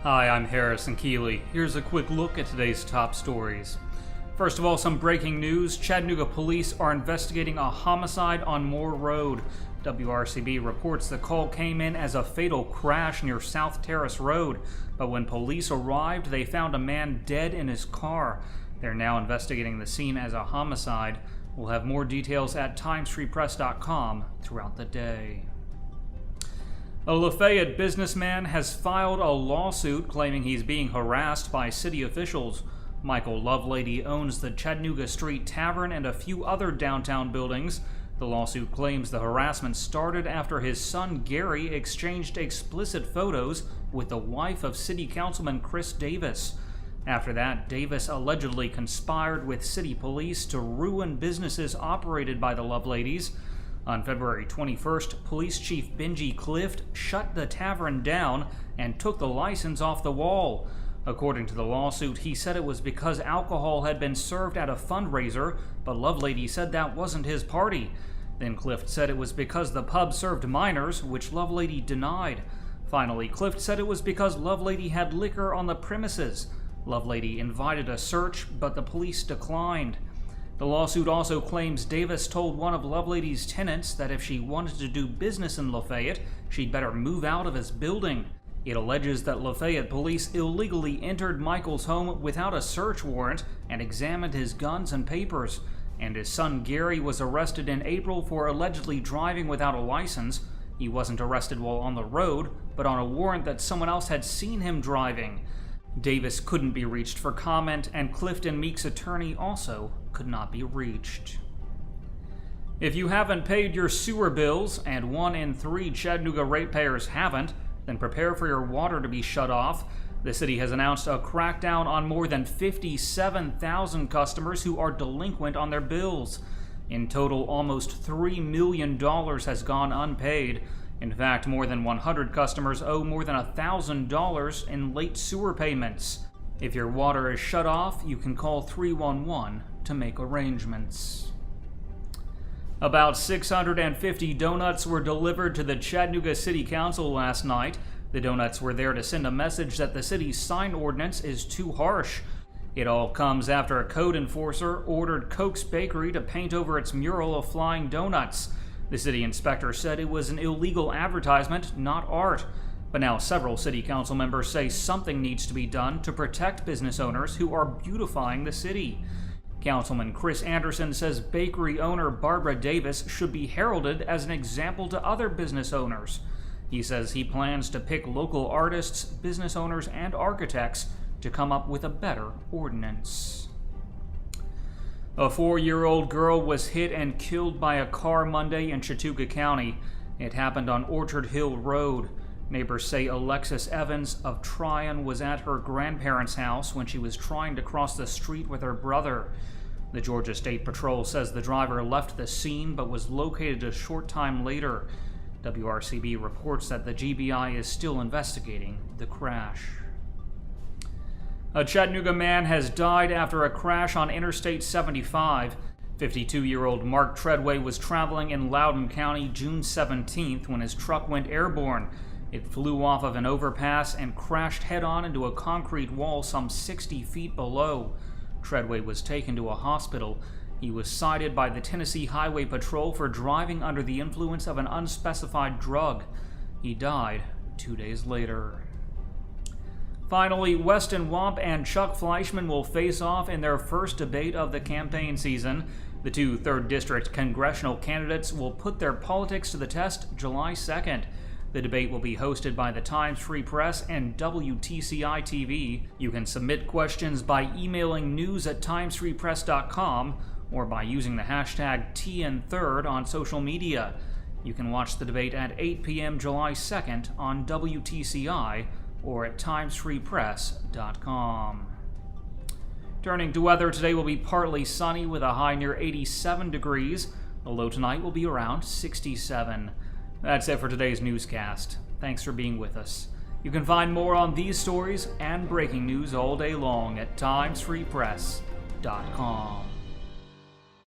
Hi, I'm Harrison Keeley. Here's a quick look at today's top stories. First of all, some breaking news. Chattanooga police are investigating a homicide on Moore Road. WRCB reports the call came in as a fatal crash near South Terrace Road, but when police arrived, they found a man dead in his car. They're now investigating the scene as a homicide. We'll have more details at timesfreepress.com throughout the day. A Lafayette businessman has filed a lawsuit claiming he's being harassed by city officials. Michael Lovelady owns the Chattanooga Street Tavern and a few other downtown buildings. The lawsuit claims the harassment started after his son Gary exchanged explicit photos with the wife of City Councilman Chris Davis. After that, Davis allegedly conspired with city police to ruin businesses operated by the Loveladies. On February 21st, Police Chief Benji Clift shut the tavern down and took the license off the wall. According to the lawsuit, he said it was because alcohol had been served at a fundraiser, but Lovelady said that wasn't his party. Then Clift said it was because the pub served minors, which Lovelady denied. Finally, Clift said it was because Lovelady had liquor on the premises. Lovelady invited a search, but the police declined. The lawsuit also claims Davis told one of Lovelady's tenants that if she wanted to do business in Lafayette, she'd better move out of his building. It alleges that Lafayette police illegally entered Michael's home without a search warrant and examined his guns and papers, and his son Gary was arrested in April for allegedly driving without a license. He wasn't arrested while on the road, but on a warrant that someone else had seen him driving. Davis couldn't be reached for comment, and Clifton Meek's attorney also could not be reached. If you haven't paid your sewer bills, and 1 in 3 Chattanooga ratepayers haven't, then prepare for your water to be shut off. The city has announced a crackdown on more than 57,000 customers who are delinquent on their bills. In total, almost $3 million has gone unpaid. In fact, more than 100 customers owe more than $1,000 in late sewer payments. If your water is shut off, you can call 311 to make arrangements. About 650 donuts were delivered to the Chattanooga City Council last night. The donuts were there to send a message that the city's sign ordinance is too harsh. It all comes after a code enforcer ordered Koch's Bakery to paint over its mural of flying donuts. The city inspector said it was an illegal advertisement, not art. But now several city council members say something needs to be done to protect business owners who are beautifying the city. Councilman Chris Anderson says bakery owner Barbara Davis should be heralded as an example to other business owners. He says he plans to pick local artists, business owners, and architects to come up with a better ordinance. A 4-year-old girl was hit and killed by a car Monday in Chattooga County. It happened on Orchard Hill Road. Neighbors say Alexis Evans of Tryon was at her grandparents' house when she was trying to cross the street with her brother. The Georgia State Patrol says the driver left the scene but was located a short time later. WRCB reports that the GBI is still investigating the crash. A Chattanooga man has died after a crash on Interstate 75. 52-year-old Mark Treadway was traveling in Loudoun County June 17th when his truck went airborne. It flew off of an overpass and crashed head-on into a concrete wall some 60 feet below. Treadway was taken to a hospital. He was cited by the Tennessee Highway Patrol for driving under the influence of an unspecified drug. He died 2 days later. Finally, Weston Wamp and Chuck Fleischman will face off in their first debate of the campaign season. The two 3rd District congressional candidates will put their politics to the test July 2nd. The debate will be hosted by the Times Free Press and WTCI TV. You can submit questions by emailing news@timesfreepress.com or by using the hashtag TN3rd on social media. You can watch the debate at 8 p.m. July 2nd on WTCI or at timesfreepress.com. Turning to weather, today will be partly sunny with a high near 87 degrees. The low tonight will be around 67. That's it for today's newscast. Thanks for being with us. You can find more on these stories and breaking news all day long at timesfreepress.com.